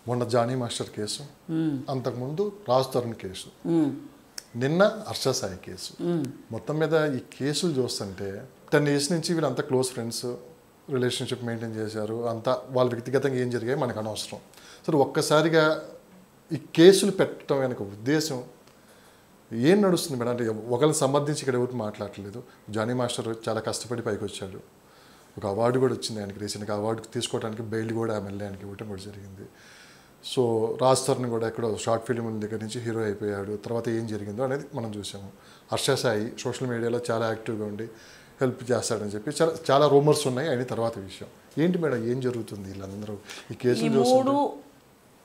మొన్న Johnny master case, అంతకుముందు Raj Tarun case, నిన్న హర్ష సాయి కేసు. మొత్తం మీద ఈ కేసులు చూస్తుంటే 10 years నుంచి వీళ్ళంతా క్లోజ్ ఫ్రెండ్స్, రిలేషన్షిప్ మెయింటైన్ చేశారు. అంతా వాళ్ళ వ్యక్తిగతంగా ఏం జరిగాయి మనకు అనవసరం. సరే ఒక్కసారిగా ఈ కేసులు పెట్టడం వెనక ఉద్దేశం ఏం నడుస్తుంది మేడం? అంటే ఒకరిని సంబంధించి ఇక్కడ ఎవరు మాట్లాడలేదు. జానీ మాస్టర్ చాలా కష్టపడి పైకి వచ్చాడు. ఒక అవార్డు కూడా వచ్చింది ఆయనకి. రీసెంట్గా అవార్డు తీసుకోవడానికి బెయిల్ కూడా ఎమ్మెల్యే ఆయనకి ఇవ్వటం కూడా జరిగింది. సో రాజ్ తరుణ్ కూడా ఎక్కడో షార్ట్ ఫిల్మ్ దగ్గర నుంచి హీరో అయిపోయాడు. తర్వాత ఏం జరిగిందో అనేది మనం చూసాము. హర్ష సాయి సోషల్ మీడియాలో చాలా యాక్టివ్గా ఉండి హెల్ప్ చేస్తాడని చెప్పి చాలా రూమర్స్ ఉన్నాయి. అయిన తర్వాత విషయం ఏంటి మేడం, ఏం జరుగుతుంది? వీళ్ళందరూ ఈ కేసులు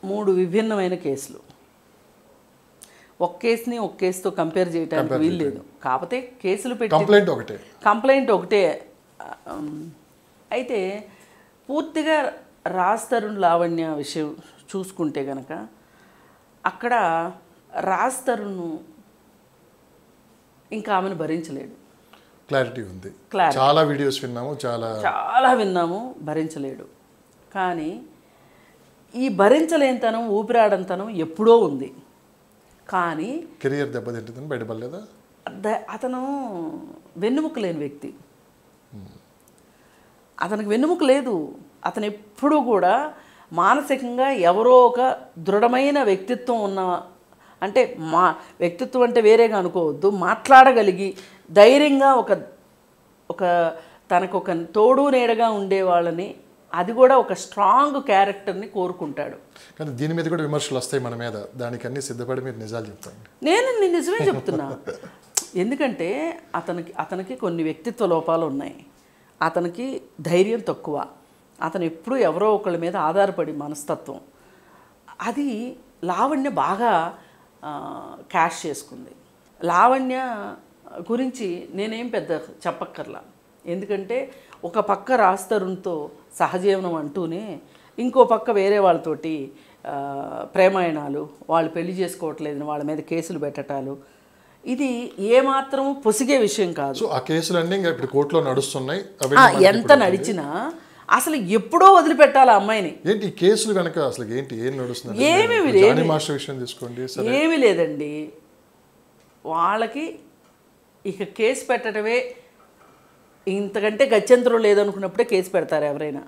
మూడు విభిన్నమైన కేసులు. ఒక కేసుని ఒక కేసుతో కంపేర్ చేయడానికి వీల్లేదు. కాకపోతే కేసులు పెట్టి కంప్లైంట్ ఒకటే. అయితే పూర్తిగా రాజ్ తరుణ్ లావణ్య విషయం చూసుకుంటే కనుక అక్కడ రాజ్ తరుణ్ ఇంకా ఆమెను భరించలేడు. క్లారిటీ ఉంది. చాలా వీడియోస్ విన్నాము, చాలా విన్నాము. భరించలేడు. కానీ ఈ భరించలేనితనం, ఊపిరాడంతనం ఎప్పుడో ఉంది. కానీ కెరియర్ దెబ్బతింటుందని బయటపడలేదా? అతను వెన్నెముక లేని వ్యక్తి. అతనికి వెన్నెముక లేదు. అతను ఎప్పుడూ కూడా మానసికంగా ఎవరో ఒక దృఢమైన వ్యక్తిత్వం ఉన్న, అంటే వ్యక్తిత్వం అంటే వేరేగా అనుకోవద్దు, మాట్లాడగలిగి ధైర్యంగా ఒక తనకు ఒక తోడు నీడగా ఉండే వాళ్ళని, అది కూడా ఒక స్ట్రాంగ్ క్యారెక్టర్ని కోరుకుంటాడు. కానీ దీని మీద కూడా విమర్శలు వస్తాయి మన మీద. దానికి అన్ని సిద్ధపడి మీరు నిజాలు చెప్తాను. నేను నిజమే చెప్తున్నా. ఎందుకంటే అతనికి కొన్ని వ్యక్తిత్వ లోపాలు ఉన్నాయి. అతనికి ధైర్యం తక్కువ. అతను ఎప్పుడూ ఎవరో ఒకళ్ళ మీద ఆధారపడి మనస్తత్వం. అది లావణ్య బాగా క్యాష్ చేసుకుంది. లావణ్య గురించి నేనేం పెద్ద చెప్పక్కర్లా. ఎందుకంటే ఒక పక్క రాజ్ తరుణ్తో సహజీవనం అంటూనే ఇంకో పక్క వేరే వాళ్ళతోటి ప్రేమాయణాలు, వాళ్ళు పెళ్లి చేసుకోవట్లేదని వాళ్ళ మీద కేసులు పెట్టటాలు, ఇది ఏమాత్రం పొసిగే విషయం కాదు. ఆ కేసులన్నీ ఇప్పుడు కోర్టులో నడుస్తున్నాయి. ఎంత నడిచినా అసలు ఎప్పుడో వదిలిపెట్టాలి ఆ అమ్మాయిని. ఏంటి కేసులు వెనక అసలు ఏం నడుస్తుంది? ఏమీ లేదండి. వాళ్ళకి ఇక కేసు పెట్టడమే, ఇంతకంటే గత్యంతరం లేదనుకున్నప్పుడే కేసు పెడతారు ఎవరైనా.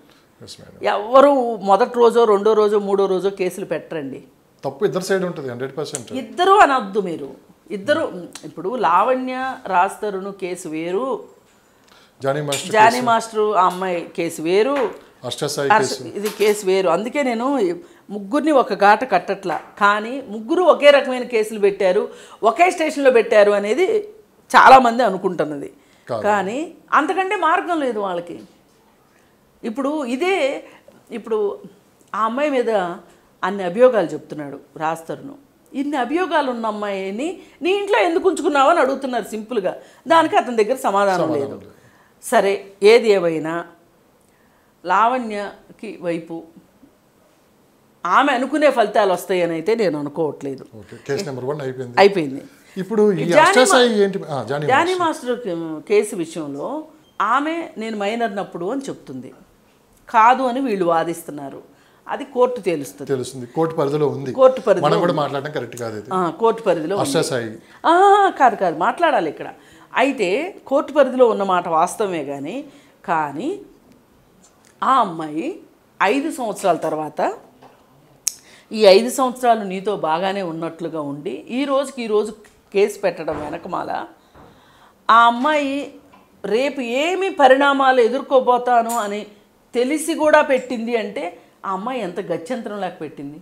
ఎవరు మొదటి రోజో, రెండో రోజో, మూడో రోజో కేసులు పెట్టరండి. తప్పు ఇద్దరు సైడ్ ఉంటుంది. 100% ఇద్దరు అనొద్దు మీరు. ఇద్దరు ఇప్పుడు లావణ్య రాజ్ తరుణ్ కేసు వేరు, జానీ మాస్టర్ ఆ అమ్మాయి కేసు వేరు, ఇది కేసు వేరు. అందుకే నేను ముగ్గురిని ఒక ఘాట కట్టట్లా. కానీ ముగ్గురు ఒకే రకమైన కేసులు పెట్టారు, ఒకే స్టేషన్లో పెట్టారు అనేది చాలామంది అనుకుంటున్నది. కానీ అంతకంటే మార్గం లేదు వాళ్ళకి. ఇప్పుడు ఆ అమ్మాయి మీద అన్ని అభియోగాలు చెప్తున్నాడు రాజ్ తరుణ్. ఇన్ని అభియోగాలు ఉన్న అమ్మాయిని నీ ఇంట్లో ఎందుకు ఉంచుకున్నావు అని అడుగుతున్నారు సింపుల్గా. దానికి అతని దగ్గర సమాధానం లేదు. సరే, ఏది ఏమైనా లావణ్యకి వైపు ఆమె అనుకునే ఫలితాలు వస్తాయని అయితే నేను అనుకోవట్లేదు. అయిపోయింది. ఇప్పుడు జానీ మాస్టర్ కేసు విషయంలో ఆమె నేను మైనర్నప్పుడు అని చెప్తుంది, కాదు అని వీళ్ళు వాదిస్తున్నారు. అది కోర్టు తెలుస్తుంది. కోర్టు పరిధిలో ఉంది. కోర్టు పరిధిలో కోర్టు పరిధిలో కాదు మాట్లాడాలి ఇక్కడ. అయితే కోర్టు పరిధిలో ఉన్నమాట వాస్తవమే. కానీ ఆ అమ్మాయి 5 సంవత్సరాల తర్వాత, ఈ 5 సంవత్సరాలు నీతో బాగానే ఉన్నట్లుగా ఉండి ఈ రోజు కేసు పెట్టడం వెనకమాల ఆ అమ్మాయి రేపు ఏమి పరిణామాలు ఎదుర్కోబోతాను అని తెలిసి కూడా పెట్టింది అంటే ఆ అమ్మాయి ఎంత గత్యంతరం లేక పెట్టింది.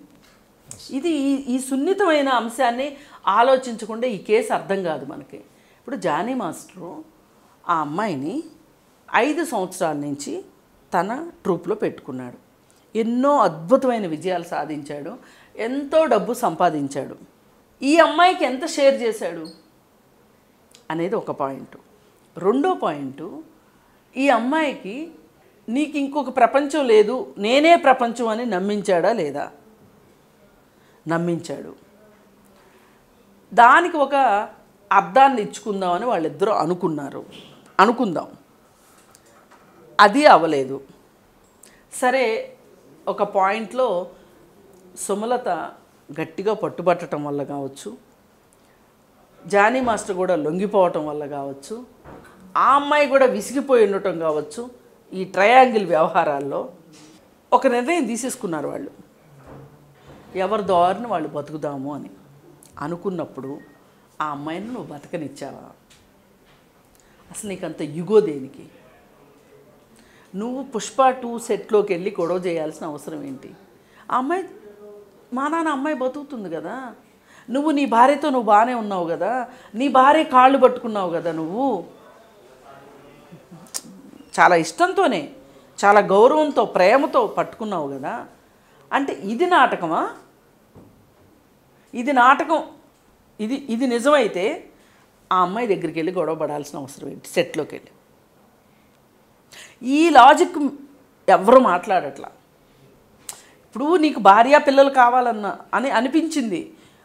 ఇది ఈ సున్నితమైన అంశాన్ని ఆలోచించకుండా ఈ కేసు అర్థం కాదు మనకి. ఇప్పుడు జానీ మాస్టరు ఆ అమ్మాయిని 5 సంవత్సరాల నుంచి తన ట్రూప్లో పెట్టుకున్నాడు. ఎన్నో అద్భుతమైన విజయాలు సాధించాడు, ఎంతో డబ్బు సంపాదించాడు. ఈ అమ్మాయికి ఎంత షేర్ చేశాడు అనేది ఒక పాయింట్. రెండో పాయింట్, ఈ అమ్మాయికి నీకు ఇంకొక ప్రపంచం లేదు, నేనే ప్రపంచం అని నమ్మించాడా లేదా? నమ్మించాడు. దానికి ఒక అర్థాన్ని ఇచ్చుకుందామని వాళ్ళిద్దరూ అనుకుందాం. అది అవ్వలేదు. సరే, ఒక పాయింట్లో సుమలత గట్టిగా పట్టుబట్టడం వల్ల కావచ్చు, జానీ మాస్టర్ కూడా లొంగిపోవటం వల్ల కావచ్చు, ఆ అమ్మాయి కూడా విసిగిపోయి ఉండటం కావచ్చు, ఈ ట్రయాంగిల్ వ్యవహారాల్లో ఒక నిర్ణయం తీసేసుకున్నారు వాళ్ళు. ఎవరి దారిని వాళ్ళు బతుకుదాము అని అనుకున్నప్పుడు ఆ అమ్మాయిని నువ్వు బతకనిచ్చావా? అసలు నీకంత యుగో దేనికి? నువ్వు పుష్ప 2 సెట్లోకి వెళ్ళి గొడవ చేయాల్సిన అవసరం ఏంటి? ఆ అమ్మాయి మా నాన్న అమ్మాయి బతుకుతుంది కదా, నువ్వు నీ భార్యతో నువ్వు బాగానే ఉన్నావు కదా, నీ భార్య కాళ్ళు పట్టుకున్నావు కదా, నువ్వు చాలా ఇష్టంతోనే చాలా గౌరవంతో ప్రేమతో పట్టుకున్నావు కదా. అంటే ఇది నాటకమా? ఇది నాటకం. ఇది నిజమైతే ఆ అమ్మాయి దగ్గరికి వెళ్ళి గొడవ పడాల్సిన అవసరం ఏంటి? సెట్లోకి వెళ్ళి ఈ లాజిక్ ఎవరు మాట్లాడట్లా. ఇప్పుడు నీకు భార్య పిల్లలు కావాలన్నా అని అనిపించింది,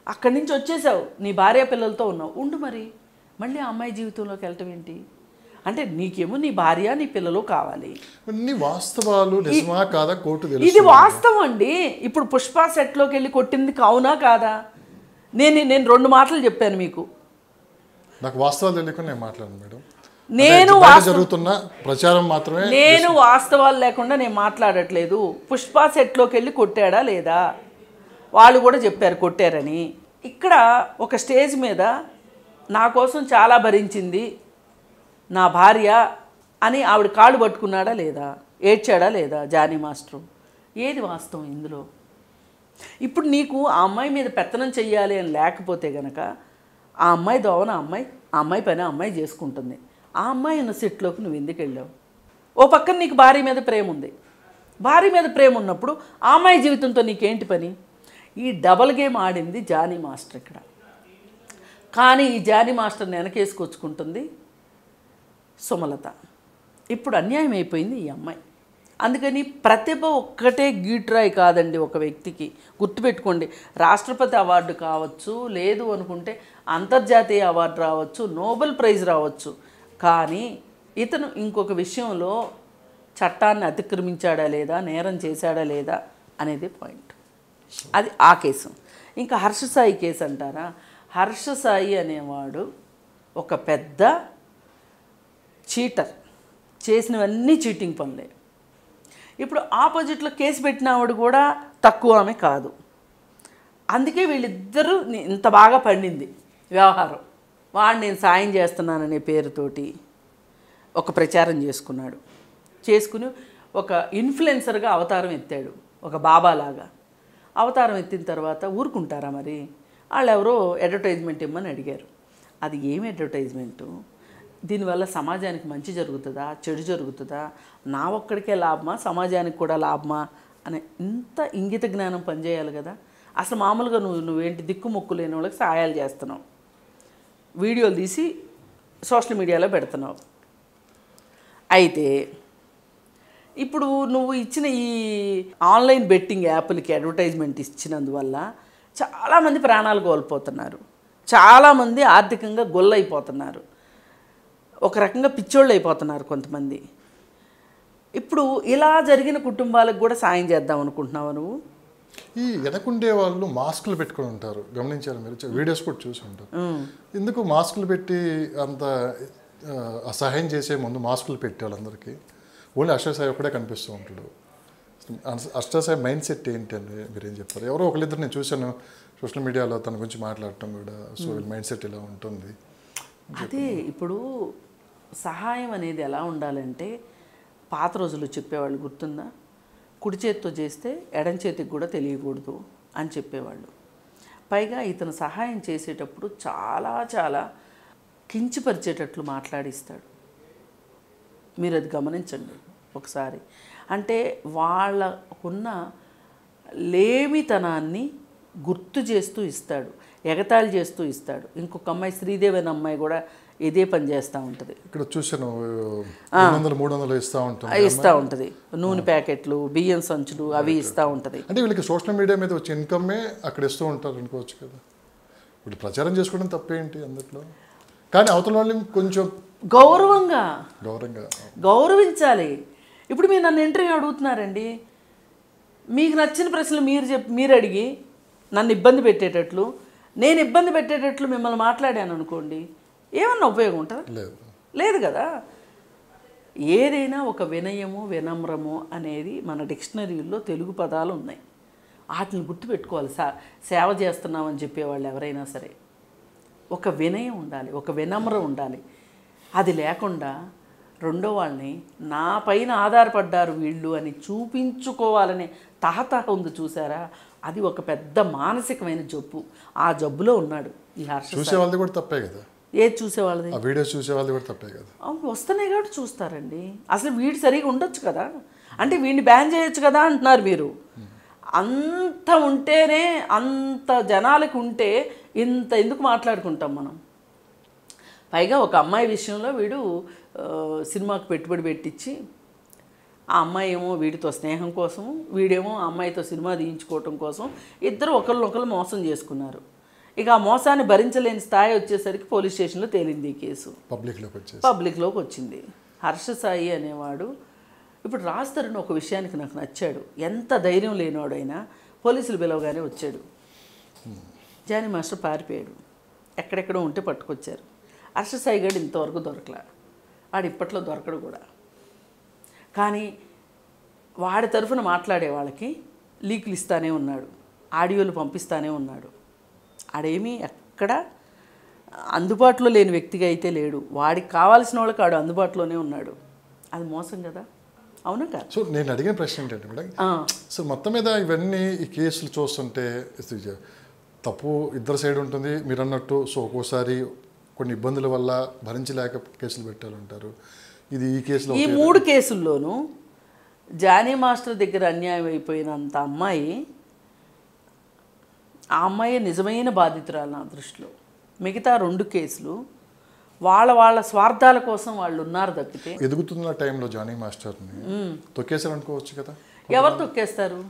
అక్కడి నుంచి వచ్చేసావు, నీ భార్య పిల్లలతో ఉన్నావు, ఉండు. మరి మళ్ళీ ఆ అమ్మాయి జీవితంలోకి వెళ్ళటం ఏంటి? అంటే నీకేమో నీ భార్య నీ పిల్లలు కావాలి. వాస్తవాలు నిజమా కాదా కోర్టు ఇది వాస్తవం అండి. ఇప్పుడు పుష్ప సెట్లోకి వెళ్ళి కొట్టింది అవునా కాదా? నేను 2 మాటలు చెప్పాను మీకు. నాకు వాస్తవాలు తెలియకుండా నేను మాట్లాడను మేడం. నేను జరుగుతున్న ప్రచారం మాత్రమే. నేను వాస్తవాలు లేకుండా నేను మాట్లాడట్లేదు. పుష్ప సెట్లోకి వెళ్ళి కొట్టాడా లేదా వాళ్ళు కూడా చెప్పారు కొట్టారని. ఇక్కడ ఒక స్టేజ్ మీద నా కోసం చాలా భరించింది నా భార్య అని ఆవిడ కాళ్ళు పట్టుకున్నాడా లేదా, ఏడ్చాడా లేదా జానీ మాస్టరు? ఏది వాస్తవం ఇందులో? ఇప్పుడు నీకు ఆ అమ్మాయి మీద పెత్తనం చెయ్యాలి అని లేకపోతే గనక ఆ అమ్మాయి దోవన ఆ అమ్మాయి పని ఆ అమ్మాయి చేసుకుంటుంది. ఆ అమ్మాయి ఉన్న సెట్లోకి నువ్వు ఎందుకు వెళ్ళావు? ఓ పక్కన నీకు భార్య మీద ప్రేమ ఉంది. భార్య మీద ప్రేమ ఉన్నప్పుడు ఆ అమ్మాయి జీవితంతో నీకేంటి పని? ఈ డబల్ గేమ్ ఆడింది జానీ మాస్టర్ ఇక్కడ. కానీ ఈ జానీ మాస్టర్ని వెనకేసుకొచ్చుకుంటుంది సుమలత. ఇప్పుడు అన్యాయం అయిపోయింది ఈ అమ్మాయి. అందుకని ప్రతిభ ఒక్కటే గీట్రాయి కాదండి ఒక వ్యక్తికి. గుర్తుపెట్టుకోండి, రాష్ట్రపతి అవార్డు కావచ్చు, లేదు అనుకుంటే అంతర్జాతీయ అవార్డు రావచ్చు, నోబెల్ ప్రైజ్ రావచ్చు. కానీ ఇతను ఇంకొక విషయంలో చట్టాన్ని అతిక్రమించాడా లేదా, నేరం చేశాడా లేదా అనేది పాయింట్. అది ఆ కేసు. ఇంకా హర్షసాయి కేసు అంటారా? హర్షసాయి అనేవాడు ఒక పెద్ద చీటర్, చేసినవన్నీ చీటింగ్ పనులే. ఇప్పుడు ఆపోజిట్లో కేసు పెట్టినవాడు కూడా తక్కువ ఆమె కాదు. అందుకే వీళ్ళిద్దరూ ఇంత బాగా పండింది వ్యవహారం. వాడు నేను సాయం చేస్తున్నాననే పేరుతోటి ఒక ప్రచారం చేసుకుని ఒక ఇన్ఫ్లుయెన్సర్గా అవతారం ఎత్తాడు, ఒక బాబాలాగా అవతారం ఎత్తిన తర్వాత ఊరుకుంటారా? మరి వాళ్ళు ఎవరో అడ్వర్టైజ్మెంట్ ఇమ్మని అడిగారు. అది ఏమి అడ్వర్టైజ్మెంటు? దీనివల్ల సమాజానికి మంచి జరుగుతుందా, చెడు జరుగుతుందా, నా ఒక్కడికే లాభమా, సమాజానికి కూడా లాభమా అనే ఇంత ఇంగిత జ్ఞానం పనిచేయాలి కదా. అసలు మామూలుగా నువ్వేంటి దిక్కుమొక్కు లేని వాళ్ళకి సహాయాలు చేస్తున్నావు, వీడియోలు తీసి సోషల్ మీడియాలో పెడుతున్నావు. అయితే ఇప్పుడు నువ్వు ఇచ్చిన ఈ ఆన్లైన్ బెట్టింగ్ యాప్లకి అడ్వర్టైజ్మెంట్ ఇచ్చినందువల్ల చాలామంది ప్రాణాలు కోల్పోతున్నారు, చాలామంది ఆర్థికంగా గొల్లైపోతున్నారు, ఒక రకంగా పిచ్చోళ్ళు అయిపోతున్నారు కొంతమంది. ఇప్పుడు ఇలా జరిగిన కుటుంబాలకు కూడా సాయం చేద్దాం అనుకుంటున్నావు నువ్వు? ఈ వెనకుండే వాళ్ళు మాస్కులు పెట్టుకొని ఉంటారు, గమనించారు మీరు? వీడియోస్ కూడా చూసి ఉంటారు. ఎందుకు మాస్కులు పెట్టి అంత సహాయం చేసే ముందు మాస్కులు పెట్టే వాళ్ళందరికీ ఓన్లీ అష్టసాయి ఒకటే కనిపిస్తూ ఉంటాడు. అష్టసాయి మైండ్ సెట్ ఏంటి అని మీరేం చెప్పారు? ఎవరో ఒకరిద్దరు నేను చూశాను సోషల్ మీడియాలో తన గురించి మాట్లాడటం కూడా. సో మైండ్ సెట్ ఇలా ఉంటుంది. అదే ఇప్పుడు సహాయం అనేది ఎలా ఉండాలంటే, పాత రోజుల్లో చెప్పేవాళ్ళు గుర్తుందా? కుడి చేతితో చేస్తే ఎడం చేతికి కూడా తెలియకూడదు అని చెప్పేవాళ్ళు. పైగా ఇతను సహాయం చేసేటప్పుడు చాలా చాలా కించపరిచేటట్లు మాట్లాడిస్తాడు. మీరు అది గమనించండి ఒకసారి. అంటే వాళ్ళకున్న లేమితనాన్ని గుర్తు చేస్తూ ఇస్తాడు, ఎగతాళి చేస్తూ ఇస్తాడు. ఇంకొక అమ్మాయి శ్రీదేవి అనే అమ్మాయి కూడా ఇదే పని చేస్తూ ఉంటుంది. ఇక్కడ చూసాను 300 ఇస్తూ ఉంటుంది. నూనె ప్యాకెట్లు, బియ్యం సంచులు అవి ఇస్తూ ఉంటుంది. అంటే వీళ్ళకి సోషల్ మీడియా మీద వచ్చే ఇన్కమ్మే అక్కడ ఇస్తూ ఉంటారు అనుకోవచ్చు కదా. వీళ్ళు ప్రచారం చేసుకోవడం తప్పేంటి అందులో? కానీ అవతల వాళ్ళని కొంచెం గౌరవించాలి. ఇప్పుడు మీరు నన్ను ఇంటర్వ్యూ అడుగుతున్నారండి, మీకు నచ్చిన ప్రశ్నలు మీరు అడిగి నన్ను ఇబ్బంది పెట్టేటట్లు, నేను ఇబ్బంది పెట్టేటట్లు మిమ్మల్ని మాట్లాడాను అనుకోండి, ఏమన్నా ఉపయోగం ఉంటుందా? లేదు కదా. ఏదైనా ఒక వినయము, వినమ్రము అనేది మన డిక్షనరీలో తెలుగు పదాలు ఉన్నాయి. వాటిని గుర్తుపెట్టుకోవాలి. సేవ చేస్తున్నామని చెప్పేవాళ్ళు ఎవరైనా సరే ఒక వినయం ఉండాలి, ఒక వినమ్రం ఉండాలి. అది లేకుండా రెండో వాళ్ళని నా పైన ఆధారపడ్డారు వీళ్ళు అని చూపించుకోవాలనే తహతహ ఉంది చూసారా, అది ఒక పెద్ద మానసికమైన జబ్బు. ఆ జబ్బులో ఉన్నాడు ఈ హర్ష. చూసేవాళ్ళది కూడా తప్పే కదా. ఏది చూసేవాళ్ళది? ఆ వీడియో చూసేవాళ్ళది కూడా తప్పే కదా. వస్తున్నాయి కాబట్టి చూస్తారండి. అసలు వీడు సరిగా ఉండొచ్చు కదా, అంటే వీడిని బ్యాన్ చేయొచ్చు కదా అంటున్నారు మీరు. అంత ఉంటేనే, అంత జనాలకు ఉంటే ఇంత ఎందుకు మాట్లాడుకుంటాం మనం? పైగా ఒక అమ్మాయి విషయంలో వీడు సినిమాకు పెట్టుబడి పెట్టించి, ఆ అమ్మాయి ఏమో వీడితో స్నేహం కోసం, వీడేమో ఆ అమ్మాయితో సినిమా తీయించుకోవటం కోసం ఇద్దరు ఒకరినొకరు మోసం చేసుకున్నారు. ఇక ఆ మోసాన్ని భరించలేని స్థాయి వచ్చేసరికి పోలీస్ స్టేషన్లో తేలింది ఈ కేసు, పబ్లిక్లోకి వచ్చింది. హర్ష సాయి అనేవాడు ఇప్పుడు రాజ్ తరుణ్ ఒక విషయానికి నాకు నచ్చాడు. ఎంత ధైర్యం లేనివాడైనా పోలీసులు పిలవగానే వచ్చాడు. జానీ మాస్టర్ పారిపోయాడు, ఎక్కడెక్కడో ఉంటే పట్టుకొచ్చారు. హర్ష సాయి గడు ఇంతవరకు దొరకలా, వాడు ఇప్పట్లో దొరకడు కూడా. కానీ వాడి తరఫున మాట్లాడే వాళ్ళకి లీకులు ఇస్తానే ఉన్నాడు, ఆడియోలు పంపిస్తానే ఉన్నాడు. ఆడేమీ ఎక్కడ అందుబాటులో లేని వ్యక్తిగా అయితే లేడు. వాడికి కావాల్సిన వాళ్ళకి ఆడు అందుబాటులోనే ఉన్నాడు. అది మోసం కదా, అవునా కాదు? సో నేను అడిగిన ప్రశ్న ఏంటంటే మేడం, సో మొత్తం మీద ఇవన్నీ ఈ కేసులు చూస్తుంటే తప్పు ఇద్దరు సైడ్ ఉంటుంది మీరు అన్నట్టు. సో ఒక్కోసారి కొన్ని ఇబ్బందుల వల్ల భరించలేక కేసులు పెట్టాలంటారు. ఇది ఈ కేసులో, ఈ 3 కేసుల్లోనూ జానీ మాస్టర్ దగ్గర అన్యాయం అయిపోయినంత అమ్మాయి, ఆ అమ్మాయి నిజమైన బాధితురాలు నా దృష్టిలో. మిగతా 2 కేసులు వాళ్ళ స్వార్థాల కోసం వాళ్ళు ఉన్నారు తప్పితే. ఎదుగుతున్న టైంలో జానీ మాస్టర్ని తొక్కేసారు అనుకోవచ్చు కదా. ఎవరు తొక్కేస్తారు?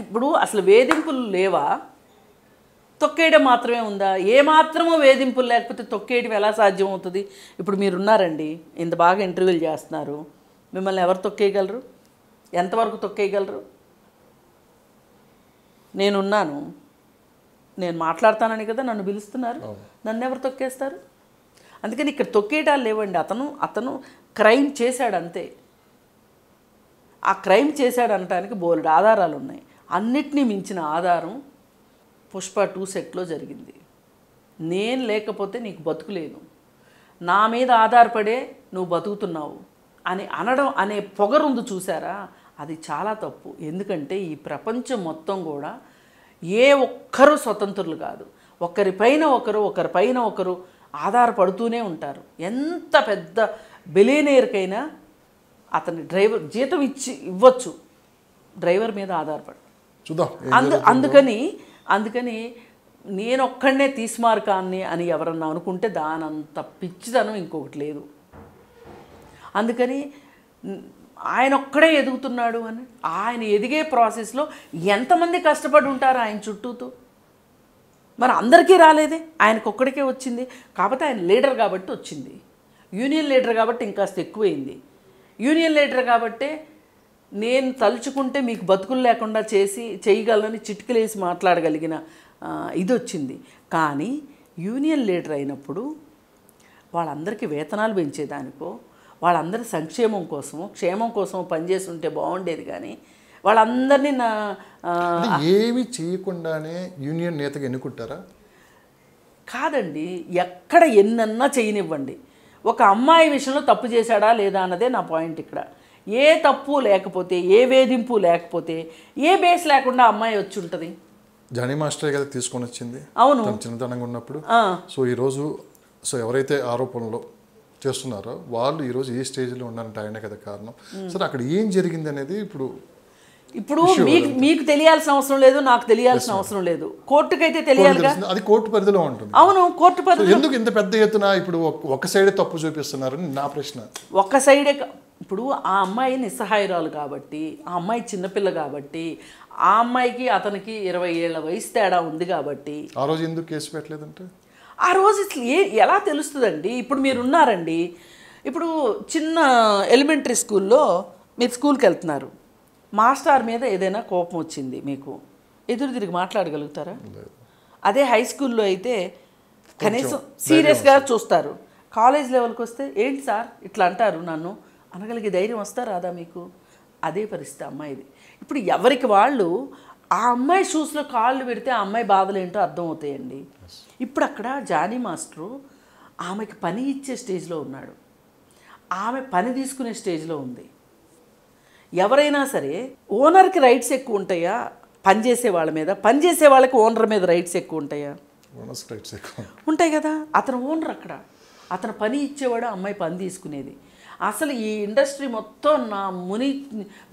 ఇప్పుడు అసలు వేధింపులు లేవా? తొక్కేయడం మాత్రమే ఉందా? ఏమాత్రమో వేధింపులు లేకపోతే తొక్కేయడం ఎలా సాధ్యం అవుతుంది? ఇప్పుడు మీరున్నారండి, ఇంత బాగా ఇంటర్వ్యూలు చేస్తున్నారు, మిమ్మల్ని ఎవరు తొక్కేయగలరు? ఎంతవరకు తొక్కేయగలరు? నేనున్నాను, నేను మాట్లాడతానని కదా నన్ను పిలుస్తున్నారు, నన్ను ఎవరు తొక్కేస్తారు? అందుకని ఇక్కడ తొక్కేయడాలు లేవండి. అతను క్రైమ్ చేశాడు అంతే. ఆ క్రైమ్ చేశాడు అనడానికి బోలెడు ఆధారాలు ఉన్నాయి. అన్నిటినీ మించిన ఆధారం పుష్ప 2 సెట్లో జరిగింది. నేను లేకపోతే నీకు బతుకులేదు, నా మీద ఆధారపడే నువ్వు బతుకుతున్నావు అని అనడం అనే పొగరుందు చూసారా, అది చాలా తప్పు. ఎందుకంటే ఈ ప్రపంచం మొత్తం కూడా ఏ ఒక్కరూ స్వతంత్రులు కాదు. ఒకరిపైన ఒకరు ఆధారపడుతూనే ఉంటారు. ఎంత పెద్ద బిలియనీర్కైనా అతని డ్రైవర్ జీతం ఇవ్వచ్చు, డ్రైవర్ మీద ఆధారపడి చూద్దాం. అందుకని నేనొక్కడనే తీస్మార్కాన్ని అని ఎవరన్నా అనుకుంటే దానంత పిచ్చిదనం ఇంకొకటి లేదు. అందుకని ఆయన ఒక్కడే ఎదుగుతున్నాడు అని, ఆయన ఎదిగే ప్రాసెస్లో ఎంతమంది కష్టపడి ఉంటారు ఆయన చుట్టూతో. మరి అందరికీ రాలేదే, ఆయనకొక్కడికే వచ్చింది. కాకపోతే ఆయన లీడర్ కాబట్టి వచ్చింది, యూనియన్ లీడర్ కాబట్టి ఇంకాస్త ఎక్కువైంది. యూనియన్ లీడర్ కాబట్టే నేను తలుచుకుంటే మీకు బతుకులు లేకుండా చేయగలనని చిటికలేసి మాట్లాడగలిగిన ఇది వచ్చింది. కానీ యూనియన్ లీడర్ అయినప్పుడు వాళ్ళందరికీ వేతనాలు పెంచేదానికో, వాళ్ళందరి సంక్షేమం కోసమో క్షేమం కోసమో పనిచేసి ఉంటే బాగుండేది. కానీ వాళ్ళందరినీ ఏమి చేయకుండానే యూనియన్ నేతగా ఎన్నుకుంటారా? కాదండి, ఎక్కడ ఎన్నన్నా చేయనివ్వండి. ఒక అమ్మాయి విషయంలో తప్పు చేశాడా లేదా అన్నదే నా పాయింట్ ఇక్కడ. ఏ తప్పు లేకపోతే, ఏ వేధింపు లేకపోతే, ఏ బేస్ లేకుండా అమ్మాయి వచ్చి ఉంటుంది. జానీ మాస్టర్ కదా తీసుకొని వచ్చింది. అవును, చిన్నతనంగా ఉన్నప్పుడు. సో ఈరోజు ఎవరైతే ఆరోపణలు చేస్తున్నారో వాళ్ళు ఈరోజు ఏ స్టేజ్లో ఉన్నారంటే ఆయనే కదా కారణం. సరే అక్కడ ఏం జరిగింది అనేది ఇప్పుడు మీకు తెలియాల్సిన అవసరం లేదు, నాకు తెలియాల్సిన అవసరం లేదు. కోర్టుకైతే తెలియాలి, అది కోర్టు పరిధిలో ఉంటుంది. అవును, కోర్టు పరిధిలో. ఎందుకు ఇంత పెద్ద ఎత్తున ఇప్పుడు ఒక సైడే తప్పు చూపిస్తున్నారని నా ప్రశ్న. ఒక సైడే. ఇప్పుడు ఆ అమ్మాయి నిస్సహాయురాలు కాబట్టి, ఆ అమ్మాయి చిన్నపిల్ల కాబట్టి, ఆ అమ్మాయికి అతనికి 20 ఏళ్ల వయసు తేడా ఉంది కాబట్టి ఆ రోజు ఎందుకు కేసు పెట్టలేదంటే, ఆ రోజు ఎలా తెలుస్తుందండి? ఇప్పుడు మీరు ఉన్నారండి, ఇప్పుడు చిన్న ఎలిమెంటరీ స్కూల్లో మీరు స్కూల్కి వెళ్తున్నారు, మాస్టర్ మీద ఏదైనా కోపం వచ్చింది మీకు, ఎదురు తిరిగి మాట్లాడగలుగుతారా? అదే హై స్కూల్లో అయితే కనీసం సీరియస్గా చూస్తారు. కాలేజ్ లెవెల్కి వస్తే ఏంటి సార్ ఇట్లా అంటారు నన్ను అనగలిగే ధైర్యం వస్తా రాదా మీకు? అదే పరిస్థితి అమ్మాయిది. ఇప్పుడు ఎవరికి వాళ్ళు ఆ అమ్మాయి షూస్లో కాళ్ళు పెడితే ఆ అమ్మాయి బాధలు ఏంటో అర్థమవుతాయండి. ఇప్పుడు అక్కడ జానీ మాస్టరు ఆమెకి పని ఇచ్చే స్టేజ్లో ఉన్నాడు, ఆమె పని తీసుకునే స్టేజ్లో ఉంది. ఎవరైనా సరే ఓనర్కి రైట్స్ ఎక్కువ ఉంటాయా పనిచేసే వాళ్ళ మీద? పనిచేసే వాళ్ళకి ఓనర్ మీద రైట్స్ ఎక్కువ ఉంటాయా? ఉంటాయి కదా. అతను ఓనర్ అక్కడ, అతను పని ఇచ్చేవాడు, అమ్మాయి పని తీసుకునేది. అసలు ఈ ఇండస్ట్రీ మొత్తం నా ముని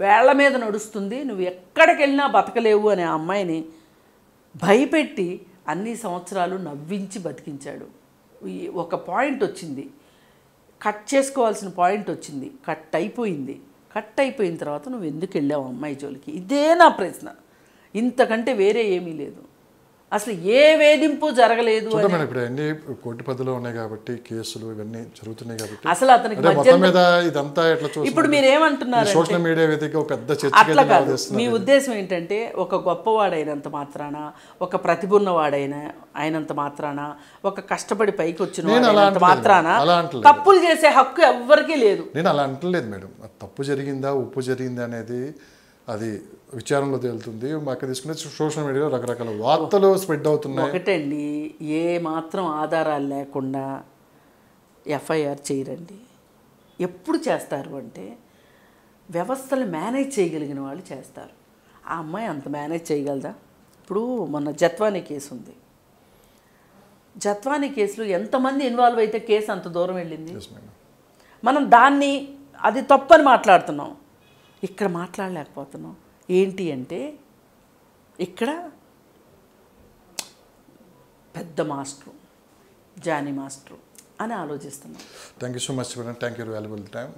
వేళ్ల మీద నడుస్తుంది, నువ్వు ఎక్కడికి వెళ్ళినా బతకలేవు అనే అమ్మాయిని భయపెట్టి అన్ని సంవత్సరాలు నవ్వించి బతికించాడు. ఒక పాయింట్ వచ్చింది, కట్ చేసుకోవాల్సిన పాయింట్ వచ్చింది, కట్ అయిపోయింది. కట్ అయిపోయిన తర్వాత నువ్వు ఎందుకు వెళ్ళావు అమ్మాయి జోలికి? ఇదే నా ప్రశ్న, ఇంతకంటే వేరే ఏమీ లేదు. అసలు ఏ వేధింపు జరగలేదు. ఇప్పుడు అన్ని కోర్టు పద్ధతిలో ఉన్నాయి కాబట్టి కేసులు ఇవన్నీ జరుగుతున్నాయి కాబట్టి అసలు అతనికి ఇప్పుడు మీరు ఏమంటున్నారు? సోషల్ మీడియా వేదిక పెద్ద చర్చ. అట్లా కాదు, మీ ఉద్దేశం ఏంటంటే ఒక గొప్పవాడైనంత మాత్రాన, ఒక ప్రతిభ అయినంత మాత్రాన, ఒక కష్టపడి పైకి వచ్చిన మాత్రాన తప్పులు చేసే హక్కు ఎవ్వరికీ లేదు. నేను అలా అంటలేదు మేడం. తప్పు జరిగిందా ఉప్పు జరిగిందా అనేది అది విచారంలో తేలుతుంది. మాకు తీసుకునే సోషల్ మీడియాలో రకరకాల వార్తలు స్ప్రెడ్ అవుతున్నాయి. ఒకటండి, ఏ మాత్రం ఆధారాలు లేకుండా ఎఫ్ఐఆర్ చేయరండి. ఎప్పుడు చేస్తారు అంటే వ్యవస్థలు మేనేజ్ చేయగలిగిన వాళ్ళు చేస్తారు. ఆ అమ్మాయి అంత మేనేజ్ చేయగలదా? ఇప్పుడు మొన్న జత్వానీ కేసు ఉంది. జత్వానీ కేసులో ఎంతమంది ఇన్వాల్వ్ అయితే కేసు అంత దూరం వెళ్ళింది. మనం దాన్ని అది తప్పని మాట్లాడుతున్నాం, ఇక్కడ మాట్లాడలేకపోతున్నాం. ఏంటి అంటే ఇక్కడ పెద్ద మాస్టరు జానీ మాస్టరు అని ఆలోచిస్తున్నాం. Thank you so much madam. Thank you valuable time.